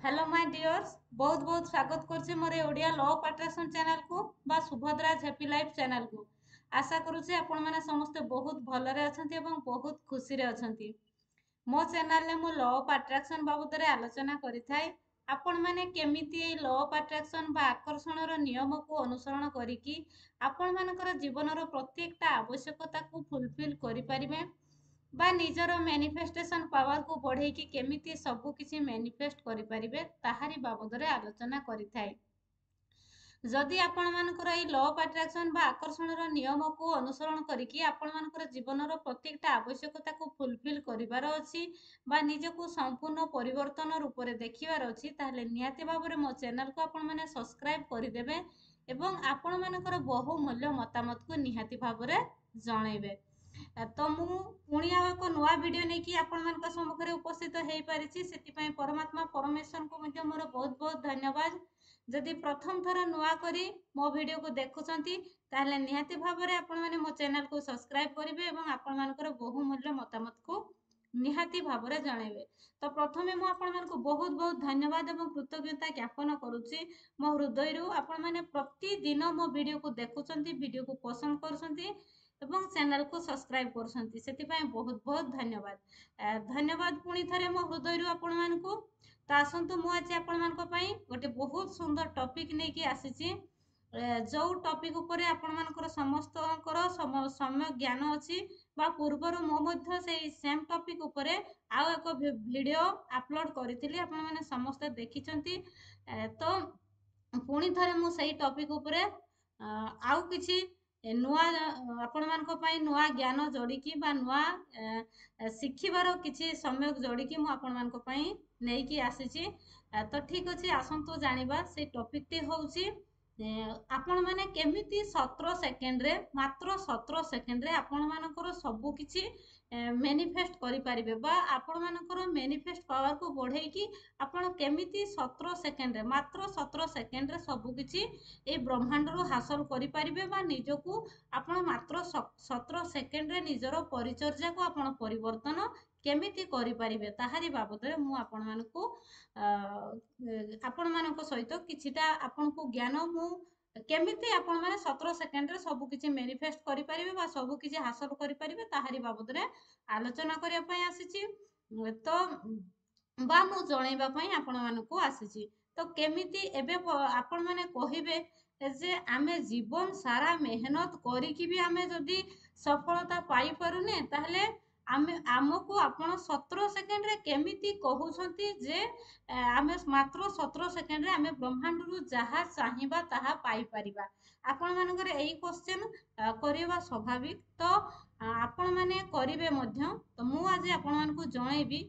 Hello my dears, बहुत बहुत स्वागत करछि मोर Odia law of attraction channel को बा सुभद्रा हैप्पी लाइफ चैनल को। आशा करूछि आपण माने समस्त बहुत भलरे अछंती एवं बहुत खुशी रे अछंती। मो चैनल ने मो लॉ ऑफ अट्रैक्शन बाबद रे आलोचना करिथाय। आपण माने केमिति ए लॉ ऑफ अट्रैक्शन बा आकर्षण रो नियम को अनुसरण करिकि आपण मानकर जीवन रो प्रत्येकटा आवश्यकता को फुलफिल करि परिबे बा निजर मैनिफेस्टेशन पावर को बढ़े कि केमिति सबु किछि मैनिफेस्ट करि परिबे ताहारी बाबद रे आलोचना करिथाय। जदि आपण मानकर ई लॉ ऑफ अट्रैक्शन बा आकर्षण रो नियम को अनुसरण करिकि आपण मानकर जीवन रो प्रत्येकटा आवश्यकता को फुलफिल करिवार अछि बा निजको संपूर्ण परिवर्तन रूप रे देखिवार अछि ताहले नियाते बाबरे मो चैनल को आपण माने सब्सक्राइब करि देबे एवं आपण मानकर बहुमूल्य मतामत को निहाती भाबरे जणैबे। तो मु पुणी एक नुआ वीडियो नहीं कि आपण मान सम्मुख उपस्थित हो पारि परमात्मा परमेश्वर को मोर बहुत बहुत धन्यवाद। जदि प्रथम थर नुआ करी मो वीडियो को देखुचंती ताहले निहाती भाबरे आपण माने मो चैनल को सब्सक्राइब करिवे एवं आपण मानकर बहुमूल्य मतामत को निहाती भाबरे जणैबे। तो प्रथमे मु आपण मान को बहुत बहुत धन्यवाद एवं कृतज्ञता ज्ञापन करूची मो हृदय आपण माने प्रतिदिन मो वीडियो को देखुचंती, वीडियो को पसंद करसंती एवं चैनल को सब्सक्राइब करसंती, सेति बहुत बहुत धन्यवाद। धन्यवाद पुणी थरे मो हृदय आपण मान को। तो आसंतु मु आज आपण मान को पई गोटे बहुत सुंदर टॉपिक नै कि आसीची, जो टॉपिक ऊपर आपण मानकर समस्तकर समय ज्ञान अछि बा पूर्वर मो मध्य सेही सेम टॉपिक ऊपर आउ एक वीडियो अपलोड करिथिली, आपण माने समस्त देखिचंती। तो पुणी थरे मु सेही टॉपिक ऊपर आउ किछि नुआ आपण मानक पई नुआ ज्ञान जोड़िकी बा नुआ शिखिबार किछि समय जोड़िकी मु आपण मानक पई नै कि आसीची। तो ठीक अछि, आसंतु जानिबा से टॉपिक टी होउची आपण माने केमिति 17 सेकंड रे, मात्र 17 सेकंड रे आपण मानकर सबु किछि मैनिफेस्ट करि परिबे बा आपण मानकर मैनिफेस्ट पावर को बढ़ेई कि आपण केमिति 17 सेकंड रे, मात्र 17 सेकंड रे सबु किछि ए ब्रह्मांड रो हासिल करि परिबे बा निजको आपण मात्र 17 सेकंड रे निजरो परिचर्या को आपण परिवर्तन केमिति करि परिबे ताहारी बाबद रे मु आपण मानको आपण मानको सहित किछिटा आपण को ज्ञान मु केमिति आपण माने 17 सेकंड रे सब किछि मैनिफेस्ट करि परिबे बा सब किछि हासिल करि परिबे ताहारी बाबद रे आलोचना करिया पई आसीची। तो बा मु जणैबा पई आपण मानको आसीची। तो केमिति एबे आपण माने कहिबे जे आमे जीवन सारा मेहनत करिकि भी आमे जदि सफलता पाई परुने ताहले आमे आमको आपण 17 सेकंड रे केमिति कहउछंती जे आमे मात्र 17 सेकंड रे आमे ब्रह्मांड रु जहा चाहिबा ताहा पाई परिबा। आपण मानकर एई क्वेश्चन करिबा स्वाभाविक। तो आपण माने करिवे मध्य। तो मु आज आपण मानकु जणैबी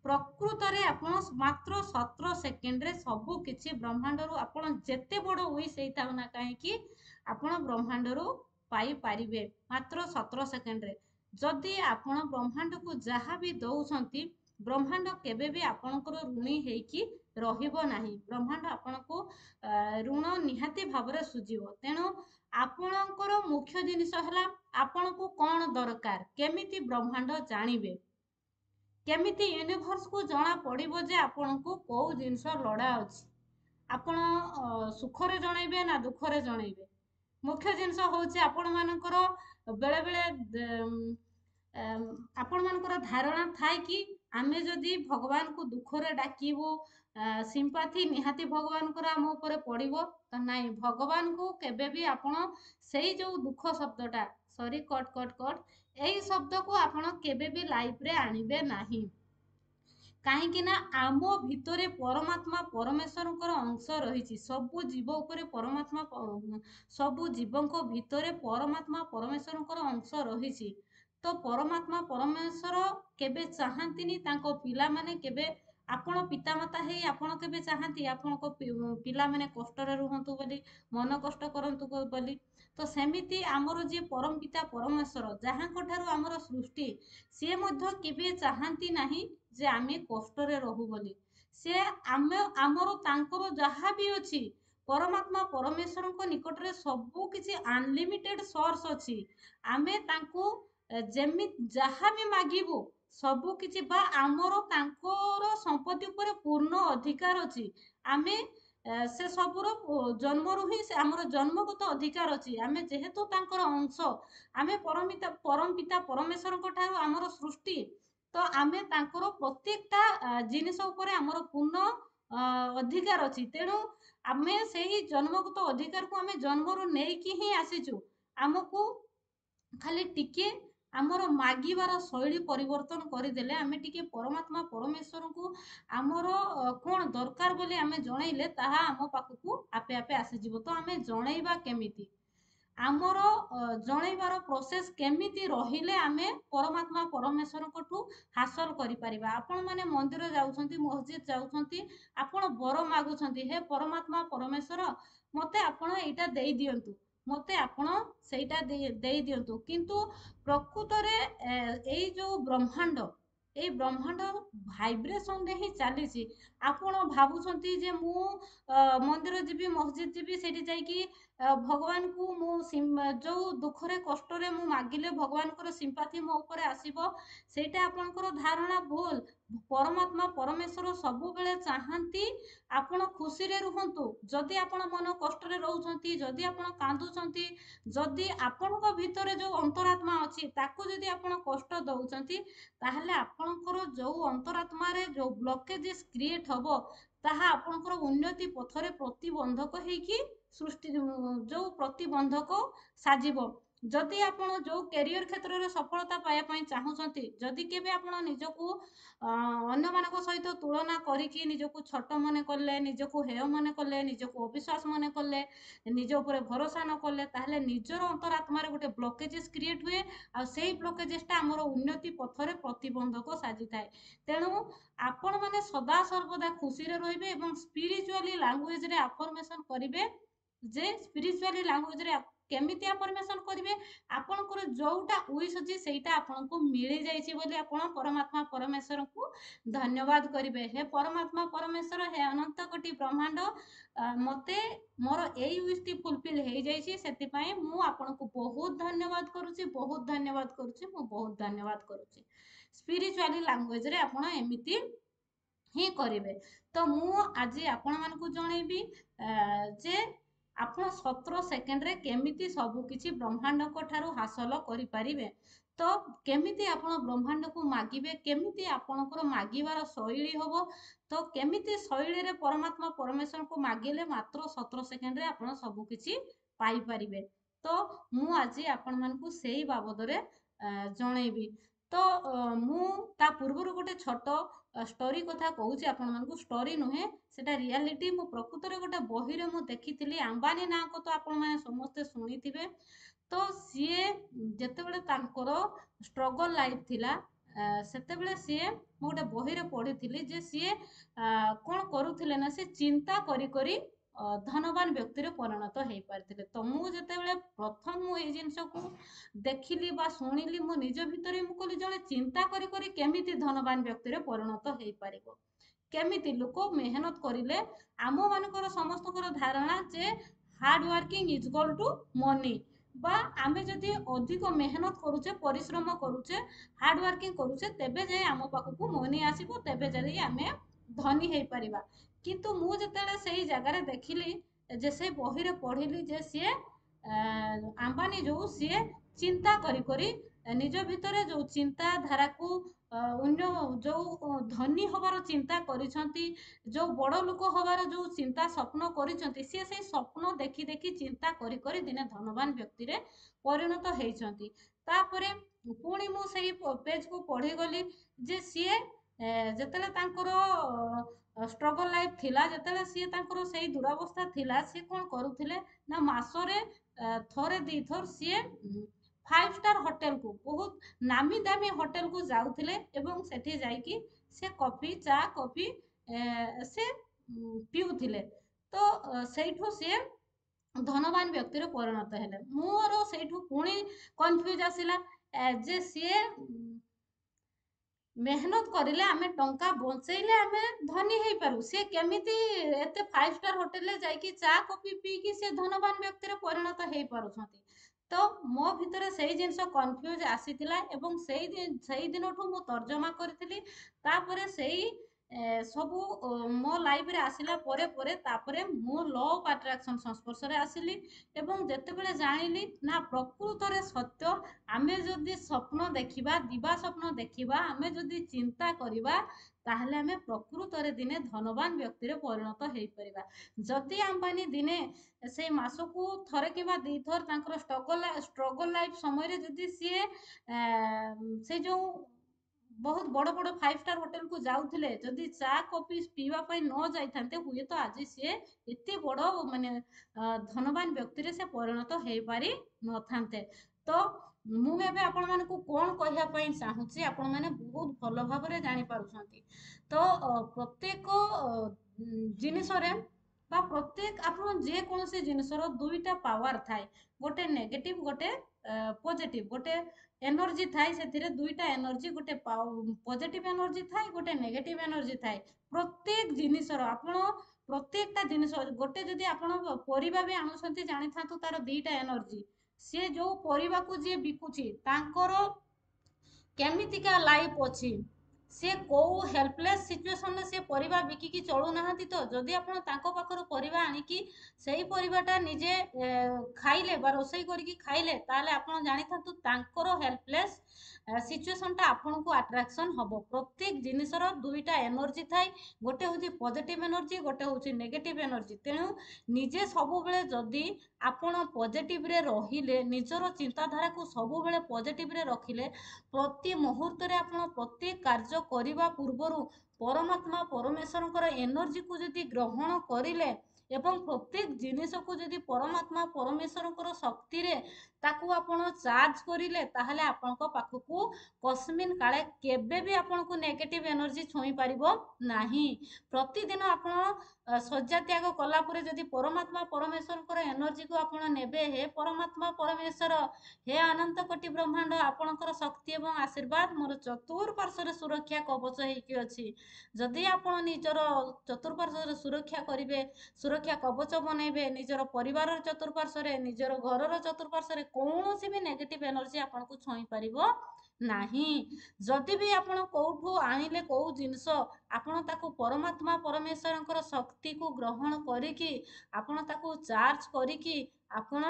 प्रकृत रे आपण मात्र 17 सेकंड रे सबु किछि ब्रह्मांड रु आपण जेते बड़ विश हेताउ ना काहे कि आपण ब्रह्मांड रु पाई परिबे मात्र 17 सेकंड रे। जदि आपण ब्रह्मांड को जहा भी दउछंती ब्रह्मांड केबे भी आपणकर ऋणी हेकी रहिबो नाही। ब्रह्मांड आपनको ऋण निहाती भाबरे सुजिवो। तेणु आपणकर मुख्य जिनिस हला आपनको कोन दरकार, केमिति ब्रह्मांड जानिबे, केमिति यूनिवर्स को जना पड़िबो जे आपनको को जिनिस लड़ा अछि। आपण सुखरे जणैबे ना दुखरे जणैबे। मुख्य जिनिस होउछि आपण मानकर बेले बेले आपण मानकर धारणा थाए कि आमे जदि भगवान को दुखरे डाकिबो सिंपाथी निहाती भगवान को आम ऊपर पड़िबो तो नाही। भगवान को केबे भी आपण सेही जो दुख शब्दटा सॉरी कट कट कट एही शब्द को आपण केबे भी लाइफ रे आनिबे नाही। काहेकि ना आम भितरे परमात्मा परमेश्वर अंश रही। सबु जीव उपरे परमात्मा सबु जीवों भितरे परमात्मा परमेश्वर अंश रही। तो परमात्मा परमेश्वर केबे चाहंतिनी तांको पिला माने केबे आपण पितामाता हे आपण केबे चाहंती आपण को पिला माने कष्ट रे रुहंतु बोली, मन कष्ट करंतु बोली। तो सेमिति आमर जे परम पिता परमेश्वर जहां कोठारु आमर सृष्टि से मध्य केबे चाहंती नाही जे आमे कष्ट रे रहू बोली। से आमे आमर तांकर जहा भी अछि परमात्मा परमेश्वर को निकट रे सबु किछि अनलिमिटेड सोर्स अछि। आमे तांको जेमि जहा भी मागिबो ସବୁ କିଛି ବା ଆମର ତାଙ୍କର ସମ୍ପତ୍ତି ଉପରେ ପୂର୍ଣ୍ଣ ଅଧିକାର ଅଛି। ଆମେ ସେ ସବୁର ଜନ୍ମରୁ ହିଁ ଆମର ଜନ୍ମଗତ ଅଧିକାର ଅଛି। ଆମେ ଯେହେତୁ ତାଙ୍କର ଅଂଶ, ଆମେ ପରମ ପିତା ପରମେଶ୍ୱରଙ୍କ ଠାରୁ ଆମର ସୃଷ୍ଟି, ତ ଆମେ ତାଙ୍କର ପ୍ରତ୍ୟେକଟା ଜିନିଷ ଉପରେ ଆମର ପୂର୍ଣ୍ଣ ଅଧିକାର ଅଛି। ତେଣୁ ଆମେ ସେଇ ଜନ୍ମଗତ ଅଧିକାରକୁ ଆମେ ଜନ୍ମରୁ ନେଇକି ହିଁ ଆସିଛୁ। ଆମକୁ ଖାଲି ଟିକେ ଆମର ମାଗିବାର ଶୈଳୀ ପରିବର୍ତ୍ତନ କରିଦେଲେ, ଆମେ ଟିକେ ପରମାତ୍ମା ପରମେଶ୍ୱରଙ୍କୁ ଆମର କଣ ଦରକାର ବୋଲି ଆମେ ଜଣେଇଲେ, ତାହା ଆମ ପାଖକୁ ଆପେ ଆପେ ଆସିଯିବ। ତ ଆମେ ଜଣେଇବା କେମିତି? ଆମର ଜଣେଇବାର ପ୍ରୋସେସ କେମିତି ରହିଲେ ଆମେ ପରମାତ୍ମା ପରମେଶ୍ୱରଙ୍କଠୁ ହାସଲ କରିପାରିବା? ଆପଣମାନେ ମନ୍ଦିର ଯାଉଛନ୍ତି, ମସଜିଦ ଯାଉଛନ୍ତି, ଆପଣ ବର ମାଗୁଛନ୍ତି, ହେ ପରମାତ୍ମା ପରମେଶ୍ୱର ମତେ ଆପଣ ଏଇଟା ଦେଇ ଦିଅନ୍ତୁ, ମତେ ଆପଣ ସେଇଟା ଦେଇ ଦିଅନ୍ତୁ। କିନ୍ତୁ ପ୍ରକୃତରେ ଏଇ ଯୋଉ ବ୍ରହ୍ମାଣ୍ଡ, ଏଇ ବ୍ରହ୍ମାଣ୍ଡ ଭାଇବ୍ରେସନରେ ହିଁ ଚାଲିଛି। ଆପଣ ଭାବୁଛନ୍ତି ଯେ ମୁଁ ମନ୍ଦିର ଯିବି, ମସଜିଦ ଯିବି, ସେଠି ଯାଇକି ଭଗବାନଙ୍କୁ ମୁଁ ଯୋଉ ଦୁଃଖରେ କଷ୍ଟରେ ମୁଁ ମାଗିଲେ ଭଗବାନଙ୍କର ସିମ୍ପାଥି ମୋ ଉପରେ ଆସିବ, ସେଇଟା ଆପଣଙ୍କର ଧାରଣା ଭୁଲ। ପରମାତ୍ମା ପରମେଶ୍ୱର ସବୁବେଳେ ଚାହାନ୍ତି ଆପଣ ଖୁସିରେ ରୁହନ୍ତୁ। ଯଦି ଆପଣ ମନ କଷ୍ଟରେ ରହୁଛନ୍ତି, ଯଦି ଆପଣ କାନ୍ଦୁଛନ୍ତି, ଯଦି ଆପଣଙ୍କ ଭିତରେ ଯୋଉ ଅନ୍ତରାତ୍ମା ଅଛି ତାକୁ ଯଦି ଆପଣ କଷ୍ଟ ଦଉଛନ୍ତି, ତାହେଲେ ଆପଣଙ୍କର ଯୋଉ ଅନ୍ତରାତ୍ମାରେ ଯୋଉ ବ୍ଲକେଜେସ୍ କ୍ରିଏଟ ହବ, ତାହା ଆପଣଙ୍କର ଉନ୍ନତି ପଥରେ ପ୍ରତିବନ୍ଧକ ହେଇକି ସୃଷ୍ଟି ଯୋଉ ପ୍ରତିବନ୍ଧକ ସାଜିବ। ଯଦି ଆପଣ ଯୋଉ କ୍ୟାରିୟର କ୍ଷେତ୍ରରେ ସଫଳତା ପାଇବା ପାଇଁ ଚାହୁଁଛନ୍ତି, ଯଦି କେବେ ଆପଣ ନିଜକୁ ଅନ୍ୟମାନଙ୍କ ସହିତ ତୁଳନା କରିକି ନିଜକୁ ଛୋଟ ମନେ କଲେ, ନିଜକୁ ହେୟ ମନେ କଲେ, ନିଜକୁ ଅବିଶ୍ୱାସ ମନେ କଲେ, ନିଜ ଉପରେ ଭରସା ନ କଲେ, ତାହେଲେ ନିଜର ଅନ୍ତରାତ୍ମାରେ ଗୋଟେ ବ୍ଲକେଜେସ୍ କ୍ରିଏଟ ହୁଏ। ଆଉ ସେଇ ବ୍ଲକେଜେସଟା ଆମର ଉନ୍ନତି ପଥରେ ପ୍ରତିବନ୍ଧକ ସାଜିଥାଏ। ତେଣୁ ଆପଣ ମାନେ ସଦା ସର୍ବଦା ଖୁସିରେ ରହିବେ ଏବଂ ସ୍ପିରିଚୁଆଲି ଲାଙ୍ଗୁଏଜରେ ଆଫର୍ମେସନ କରିବେ। ଯେ ସ୍ପିରିଚୁଆଲି ଲାଙ୍ଗୁଏଜରେ କେମିତି ଆଫର୍ମେସନ କରିବେ? ଆପଣଙ୍କର ଯୋଉଟା ୱିଶ ଅଛି ସେଇଟା ଆପଣଙ୍କୁ ମିଳିଯାଇଛି ବୋଲି ଆପଣ ପରମାତ୍ମା ପରମେଶ୍ୱରଙ୍କୁ ଧନ୍ୟବାଦ କରିବେ। ହେ ପରମାତ୍ମା ପରମେଶ୍ୱର, ହେ ଅନନ୍ତ କୋଟି ବ୍ରହ୍ମାଣ୍ଡ, ମତେ ମୋର ଏଇ ୱିଶଟି ଫୁଲଫିଲ୍ ହେଇଯାଇଛି, ସେଥିପାଇଁ ମୁଁ ଆପଣଙ୍କୁ ବହୁତ ଧନ୍ୟବାଦ କରୁଛି, ବହୁତ ଧନ୍ୟବାଦ କରୁଛି, ମୁଁ ବହୁତ ଧନ୍ୟବାଦ କରୁଛି। ସ୍ପିରିଚୁଆଲି ଲାଙ୍ଗୁଏଜରେ ଆପଣ ଏମିତି ହିଁ କରିବେ। ତ ମୁଁ ଆଜି ଆପଣମାନଙ୍କୁ ଜଣେଇବି ଯେ ଆପଣ 17 ସେକେଣ୍ଡରେ କେମିତି ସବୁ କିଛି ବ୍ରହ୍ମାଣ୍ଡଙ୍କ ଠାରୁ ହାସଲ କରିପାରିବେ। ତ କେମିତି ଆପଣ ବ୍ରହ୍ମାଣ୍ଡକୁ ମାଗିବେ, କେମିତି ଆପଣଙ୍କର ମାଗିବାର ଶୈଳୀ ହବ, ତ କେମିତି ଶୈଳୀରେ ପରମାତ୍ମା ପରମେଶ୍ୱରଙ୍କୁ ମାଗିଲେ ମାତ୍ର 17 ସେକେଣ୍ଡରେ ଆପଣ ସବୁ କିଛି ପାଇପାରିବେ। ତ ମୁଁ ଆଜି ଆପଣମାନଙ୍କୁ ସେଇ ବାବଦରେ ଜଣେଇବି। ତ ମୁଁ ତା ପୂର୍ବରୁ ଗୋଟେ ଛୋଟ ଷ୍ଟୋରି କଥା କହୁଛି ଆପଣମାନଙ୍କୁ। ଷ୍ଟୋରି ନୁହେଁ, ସେଟା ରିଆଲିଟି। ମୁଁ ପ୍ରକୃତରେ ଗୋଟେ ବହିରେ ମୁଁ ଦେଖିଥିଲି। ଆମ୍ବାନୀ ନାଁକୁ ତ ଆପଣମାନେ ସମସ୍ତେ ଶୁଣିଥିବେ। ତ ସିଏ ଯେତେବେଳେ ତାଙ୍କର ଷ୍ଟ୍ରଗଲ ଲାଇଫ ଥିଲା, ସେତେବେଳେ ସିଏ, ମୁଁ ଗୋଟେ ବହିରେ ପଢିଥିଲି ଯେ ସିଏ କଣ କରୁଥିଲେ ନା, ସେ ଚିନ୍ତା କରି କରି ଧନବାନ ବ୍ୟକ୍ତିରେ ପରିଣତ ହେଇପାରିଥିଲେ। ତ ମୁଁ ଯେତେବେଳେ ପ୍ରଥମ ମୁଁ ଏଇ ଜିନିଷକୁ ଦେଖିଲି ବା ଶୁଣିଲି, ମୋ ନିଜ ଭିତରେ ମୁଁ କହିଲି ଜଣେ ଚିନ୍ତା କରି କରି କେମିତି ଧନବାନ ବ୍ୟକ୍ତିରେ ପରିଣତ ହେଇପାରିବ? କେମିତି? ଲୋକ ମେହନତ କରିଲେ, ଆମ ମାନଙ୍କର ସମସ୍ତଙ୍କର ଧାରଣା ଯେ hard working is equal to money, ବା ଆମେ ଯଦି ଅଧିକ ମେହନତ କରୁଛେ, ପରିଶ୍ରମ କରୁଛେ, ହାର୍ଡ ୱାର୍କିଂ କରୁଛେ, ତେବେ ଯାଇ ଆମ ପାଖକୁ ମନି ଆସିବ, ତେବେ ଯାଇ ଆମେ ଧନୀ ହେଇପାରିବା। କିନ୍ତୁ ମୁଁ ଯେତେବେଳେ ସେଇ ଜାଗାରେ ଦେଖିଲି, ଯେ ସେ ବହିରେ ପଢିଲି ଯେ ସିଏ ଆମ୍ବାନୀ ଯୋଉ, ସିଏ ଚିନ୍ତା କରି କରି ନିଜ ଭିତରେ ଯୋଉ ଚିନ୍ତାଧାରାକୁ ଅନ୍ୟ ଯୋଉ ଧନୀ ହବାର ଚିନ୍ତା କରିଛନ୍ତି, ଯୋଉ ବଡ ଲୋକ ହବାର ଯୋଉ ଚିନ୍ତା ସ୍ୱପ୍ନ କରିଛନ୍ତି, ସିଏ ସେଇ ସ୍ୱପ୍ନ ଦେଖି ଦେଖି ଚିନ୍ତା କରି କରି ଦିନେ ଧନବାନ ବ୍ୟକ୍ତିରେ ପରିଣତ ହେଇଛନ୍ତି। ତାପରେ ପୁଣି ମୁଁ ସେଇ ପେଜକୁ ପଢିଗଲି ଯେ ସିଏ ଯେତେବେଳେ ତାଙ୍କର ଷ୍ଟ୍ରଗଲ ଲାଇଫ ଥିଲା, ଯେତେବେଳେ ସିଏ ତାଙ୍କର ସେଇ ଦୁରାବସ୍ଥା ଥିଲା, ସିଏ କଣ କରୁଥିଲେ ନା, ମାସରେ ଥରେ ଦିଥର ସିଏ 5 ଷ୍ଟାର ହୋଟେଲକୁ, ବହୁତ ନାମୀ ଦାମୀ ହୋଟେଲକୁ ଯାଉଥିଲେ ଏବଂ ସେଠି ଯାଇକି ସେ କଫି, ଚା କଫି ସେ ପିଉଥିଲେ। ତ ସେଇଠୁ ସିଏ ଧନବାନ ବ୍ୟକ୍ତିରେ ପରିଣତ ହେଲେ। ମୋର ସେଇଠୁ ପୁଣି କନଫ୍ୟୁଜ ଆସିଲା ଯେ ସିଏ ମେହନତ କରିଲେ, ଆମେ ଟଙ୍କା ବଞ୍ଚେଇଲେ ଆମେ ଧନୀ ହେଇପାରୁ, ସେ କେମିତି ଏତେ 5 ଷ୍ଟାର ହୋଟେଲରେ ଯାଇକି ଚା କଫି ପିଇକି ସେ ଧନବାନ ବ୍ୟକ୍ତିରେ ପରିଣତ ହେଇପାରୁଛନ୍ତି? तो मो भितर से जिनस कन्फ्यूज आसीथिला एवं सेई दिनठू मु तर्जमा करथिली तापरे सेई सबू मो लाइफ रे आसिला परे तापरे मु लॉ ऑफ अट्रैक्शन संस्पर्श रे आसिली एवं जेतेबेले जानिली ना प्रकृत रे सत्य आमे जदि स्वप्न देखिबा दिवा स्वप्न देखिबा आमे जदि चिंता करिबा ताहले आमे प्रकृत रे दिने धनवान व्यक्ति रे परिणत हेई परिबा जदि अंबानी दिने से मासकू थरे कि दी थर तांकर स्ट्रगल लाइफ समय जदि सी से जो बहुत बड़ बड़ 5 स्टार होटेल को जाउथिले जदि चा कॉफी पीवा पई न जाइथांते हुए तो आज सी एते बड़ माने धनवान व्यक्ति रे से परिणत हेई पारि न थांते तो मु एबे आपण मानकू कोन कहिया पई चाहूची आपण माने बहुत भलो भाबरे जानि पारुछंती तो प्रत्येक जिनिस रे बा प्रत्येक आपण जे कोनसे जिनिसर दुईटा पावर थाए गोटे नेगेटिव गोटे पॉजिटिव गोटे एनर्जी थाए से दुईटा एनर्जी गोटे पॉजिटिव एनर्जी थाए गोटे नेगेटिव एनर्जी थाए प्रत्येक जिनिसर आपण प्रत्येकटा जिनिस गोटे जदि आपण परिबा भी आनुसंती जानि थांतु तार दुईटा एनर्जी से जो परिबा को जे बिकुची तांकर केमितिका लाइफ अछि से को हेल्पलेस सिचुएशन से परिबा बिकिकी चलू नाहांती तो जदि आपण तांको पाखर परिबा आनिकी सेही परिबाटा निजे खाइले बा रोसई करिकी खाइले ताले आपण जानिथांतु तांकर हेल्पलेस सिचुएशनटा आपन को अट्रैक्शन हबो प्रत्येक जिनिसर दुईटा एनर्जी थाई गोटे होची पॉजिटिव एनर्जी गोटे होची नेगेटिव एनर्जी तेणु निजे सब बेले जदि आपण पॉजिटिव रे रहिले निजर चिंताधारा को सब बेले पॉजिटिव रे रखिले प्रति मुहूर्त रे आपण प्रत्येक कार्य करने पूर्व परमात्मा परमेश्वर एनर्जी को जदि ग्रहण करिले एवं प्रत्येक जिनिस को जदि परमात्मा परमेश्वर शक्ति रे ताकू आपण चार्ज करिले ताहले आपनको पाखकू कस्मिन काले केबे भी आपनको नेगेटिव एनर्जी छोई परिबो नाही प्रतिदिन आपण सज्जा त्याग कला परे जदि परमात्मा परमेश्वर एनर्जी को आपण नेबे हे परमात्मा परमेश्वर हे अनंत कोटि ब्रह्मांड आपणकर शक्ति एवं आशीर्वाद मोर चतुर्पार्श्वर सुरक्षा कवच हेकी अछि जदि आपण निजर चतुर्पार्श्वर सुरक्षा करिवे सुरक्षा कवच बनैबे निजर परिवार चतुर्पार्श्वर निजर घर चतुर्पार्श्वर कौन भी नेगेटिव एनर्जी आपन को छोई परिबो नाही जदि भी आपण कोठू आनिले को जिंस आपण ताको परमात्मा परमेश्वरंकर शक्ति को ग्रहण करिकी आपण ताको चार्ज करिकी आपण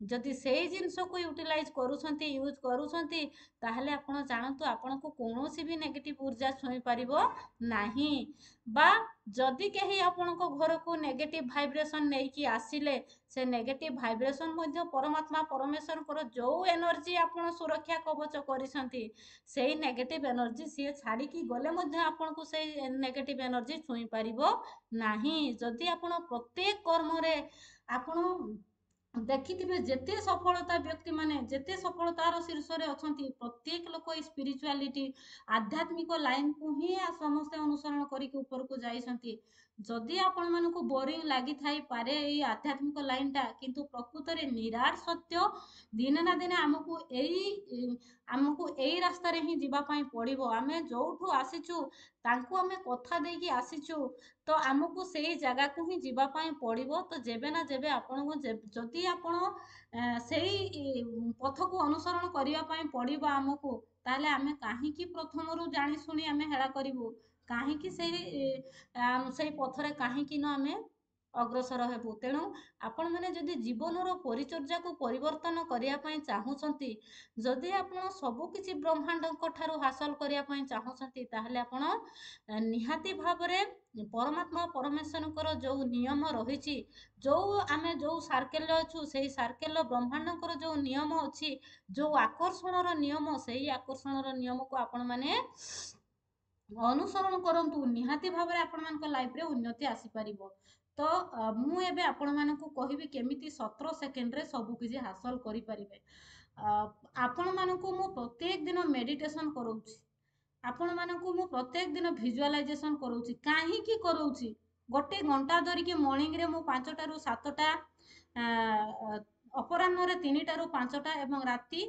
जदि सेई जिंस को यूटिलाइज करूछंती यूज करूछंती ताहले आपण जानतु आपण को कोनोसी भी नेगेटिव ऊर्जा छोई परिबो नाही बा जदि कहीं आपण को घर को नेगेटिव वाइब्रेशन नहीं कि आसिले से नेगेटिव वाइब्रेशन मध्य परमात्मा परमेश्वर को जो एनर्जी आपण सुरक्षा कवच करिसंती सेही नेगेटिव एनर्जी सी छाड़ी की गले मध्य आपण को सेही नेगेटिव एनर्जी छुई परिबो नाही जदि आपण प्रत्येक कर्म रे आपण देखिथिबे जेते सफलता व्यक्ति माने जेते सफलतार शीर्ष रे अछंती प्रत्येक लोक स्पिरिचुअलिटी आध्यात्मिक लाइन को ही समस्त अनुसरण करिक ऊपर को जाइसंती जदि आपण मानको बोरिंग लागि थाई पारे ए आध्यात्मिक लाइन टा किंतु प्रकृत रे निराट सत्य दिन ना दिन हमको एई रास्ता रे ही जीवा पई पड़िबो आमे जोठू आसीचु तांको आमे कथा देकी आसीचु तो आमको सेई जगह को ही जीवा पई पड़िबो तो जेबे ना जेबे आपण को जदि आपण सेई पथ को अनुसरण करिया पई पड़िबो आमको ताले आमे काहे की प्रथम रु जानि सुनी आमे हेला करिवो काहे की सेई पथरे काहे की न आमे अग्रसर हेबु तेणु आपण मैंने जदि जीवनर परिचर्या को परिवर्तन करिया पई चाहूछंती जदि आपण सब किछि ब्रह्मांड ठारू हासिल करिया पई चाहूछंती ताहले आपण निहाती भाबरे परमात्मा परमेश्वरଙ୍କର जो नियम रहिछि जो आमे जो सर्कल अछु सेही सर्कल ब्रह्मांडଙ୍କର जो नियम अछि जो आकर्षणर नियम सेही आकर्षणर नियम को आपण माने अनुसरण करंतु निहाती भाबरे आपण मानक लाइफ रे उन्नति आसी परिबो तो मु एबे आपण मानकू कहिबी केमिति 17 सेकेंड रे सब किछि हासिल करि परिबे आपण मानकू मु प्रत्येक दिन मेडिटेशन करूछि आपण मानकू मु प्रत्येक दिन विजुअलाइजेशन करूछि काहे की करूछि गोटे घंटा धरि के मॉर्निंग रे मु 5 टा रु 7 टा अपराह्न रे 3 टा रु 5 टा एवं राति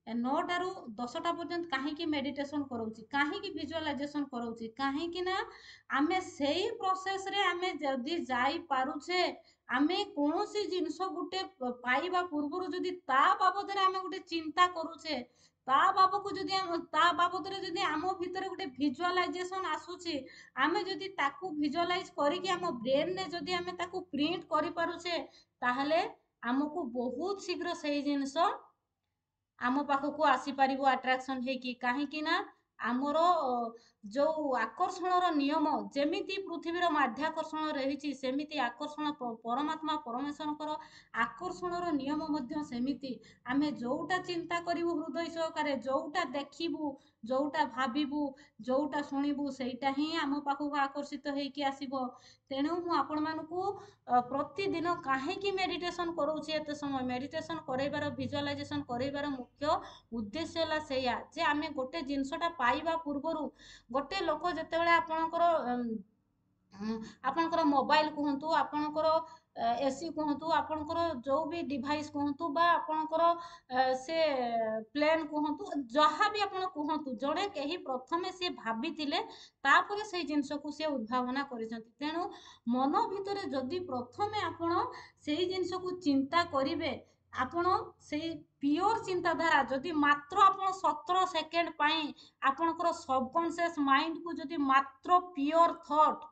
9ଟାରୁ 10ଟା ପର୍ଯ୍ୟନ୍ତ କାହିଁକି ମେଡିଟେସନ କରାଉଛି, କାହିଁକି ଭିଜୁଆଲାଇଜେସନ କରାଉଛି, କାହିଁକି ନା ଆମେ ସେଇ ପ୍ରୋସେସରେ ଆମେ ଯଦି ଯାଇପାରୁଛେ, ଆମେ କୌଣସି ଜିନିଷ ଗୋଟେ ପାଇବା ପୂର୍ବରୁ ଯଦି ତା ବାବଦରେ ଆମେ ଗୋଟେ ଚିନ୍ତା କରୁଛେ, ତା ବାବଦରେ ଯଦି ଆମ ଭିତରେ ଗୋଟେ ଭିଜୁଆଲାଇଜେସନ ଆସୁଛି, ଆମେ ଯଦି ତାକୁ ଭିଜୁଆଲାଇଜ କରିକି ଆମ ବ୍ରେନରେ ଯଦି ଆମେ ତାକୁ ପ୍ରିଣ୍ଟ କରିପାରୁଛେ, ତାହେଲେ ଆମକୁ ବହୁତ ଶୀଘ୍ର ସେଇ ଜିନିଷ ଆମ ପାଖକୁ ଆସିପାରିବ ଆଟ୍ରାକ୍ସନ୍ ହେଇକି। କାହିଁକି ନା ଆମର ଯୋଉ ଆକର୍ଷଣର ନିୟମ, ଯେମିତି ପୃଥିବୀର ମାଧ୍ୟାକର୍ଷଣ ରହିଛି, ସେମିତି ଆକର୍ଷଣ ପରମାତ୍ମା ପରମେଶ୍ୱରଙ୍କର ଆକର୍ଷଣର ନିୟମ ମଧ୍ୟ ସେମିତି। ଆମେ ଯୋଉଟା ଚିନ୍ତା କରିବୁ ହୃଦୟ ସହକାରେ, ଯୋଉଟା ଦେଖିବୁ, ଯୋଉଟା ଭାବିବୁ, ଯୋଉଟା ଶୁଣିବୁ, ସେଇଟା ହିଁ ଆମ ପାଖକୁ ଆକର୍ଷିତ ହେଇକି ଆସିବ। ତେଣୁ ମୁଁ ଆପଣମାନଙ୍କୁ ପ୍ରତିଦିନ କାହିଁକି ମେଡିଟେସନ କରାଉଛି, ଏତେ ସମୟ ମେଡିଟେସନ କରାଇବାର, ଭିଜୁଆଲାଇଜେସନ କରାଇବାର ମୁଖ୍ୟ ଉଦ୍ଦେଶ୍ୟ ହେଲା ସେଇଆ ଯେ ଆମେ ଗୋଟେ ଜିନିଷଟା ପାଇବା ପୂର୍ବରୁ, ଗୋଟେ ଲୋକ ଯେତେବେଳେ ଆପଣଙ୍କର ମୋବାଇଲ କୁହନ୍ତୁ, ଆପଣଙ୍କର ଏସି କୁହନ୍ତୁ, ଆପଣଙ୍କର ଯୋଉ ବି ଡିଭାଇସ୍ କୁହନ୍ତୁ, ବା ଆପଣଙ୍କର ସେ ପ୍ଲେନ୍ କୁହନ୍ତୁ, ଯାହା ବି ଆପଣ କୁହନ୍ତୁ, ଜଣେ କେହି ପ୍ରଥମେ ସିଏ ଭାବିଥିଲେ, ତାପରେ ସେଇ ଜିନିଷକୁ ସିଏ ଉଦ୍ଭାବନା କରିଛନ୍ତି। ତେଣୁ ମନ ଭିତରେ ଯଦି ପ୍ରଥମେ ଆପଣ ସେଇ ଜିନିଷକୁ ଚିନ୍ତା କରିବେ, ଆପଣ ସେଇ ପିଓର ଚିନ୍ତାଧାରା ଯଦି ମାତ୍ର ଆପଣ 17 ସେକେଣ୍ଡ ପାଇଁ ଆପଣଙ୍କର ସବକନସିୟସ୍ ମାଇଣ୍ଡକୁ ଯଦି ମାତ୍ର ପିଓର ଥଟ୍,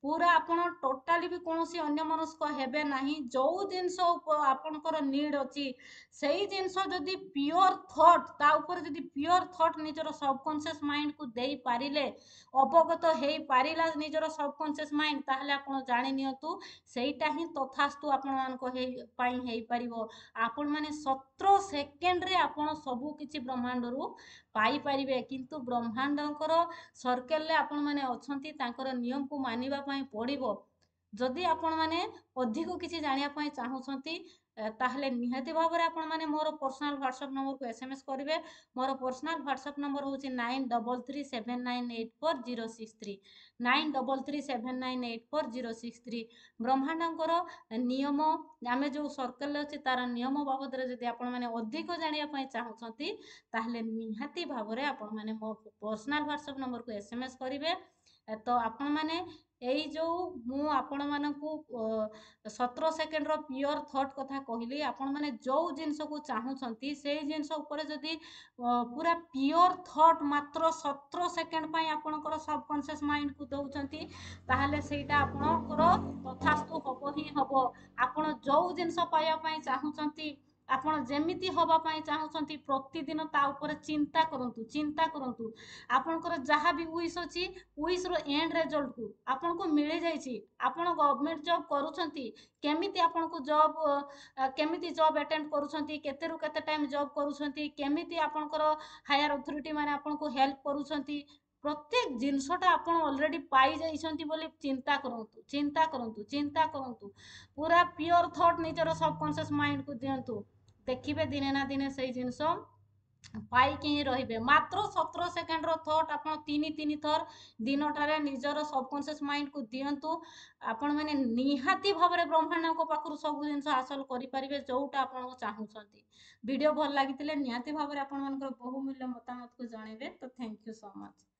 ପୁରା ଆପଣ ଟୋଟାଲି ବି କୌଣସି ଅନ୍ୟମନସ୍କ ହେବେ ନାହିଁ, ଯୋଉ ଜିନିଷ ଆପଣଙ୍କର ନିଡ୍ ଅଛି ସେଇ ଜିନିଷ ଯଦି ପିଓର ଥଟ୍, ତା ଉପରେ ଯଦି ପିଓର ଥଟ୍ ନିଜର ସବକନସିୟସ୍ ମାଇଣ୍ଡକୁ ଦେଇପାରିଲେ, ଅବଗତ ହେଇପାରିଲା ନିଜର ସବକନସିୟସ୍ ମାଇଣ୍ଡ, ତାହେଲେ ଆପଣ ଜାଣି ନିଅନ୍ତୁ ସେଇଟା ହିଁ ତଥାସ୍ତୁ ଆପଣମାନଙ୍କ ପାଇଁ ହେଇପାରିବ। ଆପଣମାନେ 17 ସେକେଣ୍ଡରେ ଆପଣ ସବୁ କିଛି ବ୍ରହ୍ମାଣ୍ଡରୁ ପାଇପାରିବେ। କିନ୍ତୁ ବ୍ରହ୍ମାଣ୍ଡଙ୍କର ସର୍କେଲରେ ଆପଣମାନେ ଅଛନ୍ତି, ତାଙ୍କର ନିୟମକୁ ମାନିବା ପାଇଁ ପଡ଼ିବ। ଯଦି ଆପଣମାନେ ଅଧିକ କିଛି ଜାଣିବା ପାଇଁ ଚାହୁଁଛନ୍ତି, ତାହେଲେ ନିହାତି ଭାବରେ ଆପଣମାନେ ମୋର ପର୍ସନାଲ ହ୍ୱାଟ୍ସଆପ୍ ନମ୍ବରକୁ SMS କରିବେ। ମୋର ପର୍ସନାଲ ହ୍ୱାଟ୍ସଆପ୍ ନମ୍ବର ହେଉଛି 9337984063, 9337984063। ବ୍ରହ୍ମାଣ୍ଡଙ୍କର ନିୟମ, ଆମେ ଯେଉଁ ସର୍କଲରେ ଅଛି ତାର ନିୟମ ବାବଦରେ ଯଦି ଆପଣମାନେ ଅଧିକ ଜାଣିବା ପାଇଁ ଚାହୁଁଛନ୍ତି, ତାହେଲେ ନିହାତି ଭାବରେ ଆପଣମାନେ ମୋ ପର୍ସନାଲ ହ୍ୱାଟ୍ସଆପ୍ ନମ୍ବରକୁ SMS କରିବେ। ତ ଆପଣମାନେ ଏଇ ଯେଉଁ ମୁଁ ଆପଣମାନଙ୍କୁ 17 ସେକେଣ୍ଡର ପିଓର ଥଟ୍ କଥା କହିଲି, ଆପଣମାନେ ଯେଉଁ ଜିନିଷକୁ ଚାହୁଁଛନ୍ତି ସେଇ ଜିନିଷ ଉପରେ ଯଦି ପୁରା ପିଓର ଥଟ୍ ମାତ୍ର 17 ସେକେଣ୍ଡ ପାଇଁ ଆପଣଙ୍କର ସବକନସିୟସ୍ ମାଇଣ୍ଡକୁ ଦେଉଛନ୍ତି, ତାହେଲେ ସେଇଟା ଆପଣଙ୍କର ତଥାସ୍ତୁ ହବ ହିଁ ହବ। ଆପଣ ଯୋଉ ଜିନିଷ ପାଇବା ପାଇଁ ଚାହୁଁଛନ୍ତି, ଆପଣ ଯେମିତି ହବା ପାଇଁ ଚାହୁଁଛନ୍ତି, ପ୍ରତିଦିନ ତା ଉପରେ ଚିନ୍ତା କରନ୍ତୁ, ଚିନ୍ତା କରନ୍ତୁ। ଆପଣଙ୍କର ଯାହା ବି ୱିଶ୍ ଅଛି, ୱିଶ୍ର ଏଣ୍ଡ ରେଜଲ୍ଟକୁ ଆପଣଙ୍କୁ ମିଳିଯାଇଛି। ଆପଣ ଗଭର୍ଣ୍ଣମେଣ୍ଟ ଜବ୍ କରୁଛନ୍ତି, କେମିତି ଆପଣଙ୍କୁ କେମିତି ଜବ୍ ଆଟେଣ୍ଡ କରୁଛନ୍ତି, କେତେରୁ କେତେ ଟାଇମ୍ ଜବ୍ କରୁଛନ୍ତି, କେମିତି ଆପଣଙ୍କର ହାୟର ଅଥରିଟି ମାନେ ଆପଣଙ୍କୁ ହେଲ୍ପ କରୁଛନ୍ତି, ପ୍ରତ୍ୟେକ ଜିନିଷଟା ଆପଣ ଅଲରେଡି ପାଇଯାଇଛନ୍ତି ବୋଲି ଚିନ୍ତା କରନ୍ତୁ, ଚିନ୍ତା କରନ୍ତୁ, ଚିନ୍ତା କରନ୍ତୁ। ପୁରା ପିଓର ଥଟ୍ ନିଜର ସବକନସିୟସ୍ ମାଇଣ୍ଡକୁ ଦିଅନ୍ତୁ। ଦେଖିବେ ଦିନେ ନା ଦିନେ ସେଇ ଜିନିଷ ପାଇକି ହିଁ ରହିବେ। ମାତ୍ର 17 ସେକେଣ୍ଡର ଥଟ୍ ଆପଣ ତିନି ଥର ଦିନଟାରେ ନିଜର ସବକନସିୟସ୍ ମାଇଣ୍ଡକୁ ଦିଅନ୍ତୁ। ଆପଣମାନେ ନିହାତି ଭାବରେ ବ୍ରହ୍ମାଣ୍ଡଙ୍କ ପାଖରୁ ସବୁ ଜିନିଷ ହାସଲ କରିପାରିବେ ଯୋଉଟା ଆପଣ ଚାହୁଁଛନ୍ତି। ଭିଡ଼ିଓ ଭଲ ଲାଗିଥିଲେ ନିହାତି ଭାବରେ ଆପଣମାନଙ୍କର ବହୁମୂଲ୍ୟ ମତାମତକୁ ଜଣେଇବେ। ତ ଥ୍ୟାଙ୍କ ୟୁ ସୋ ମଚ୍।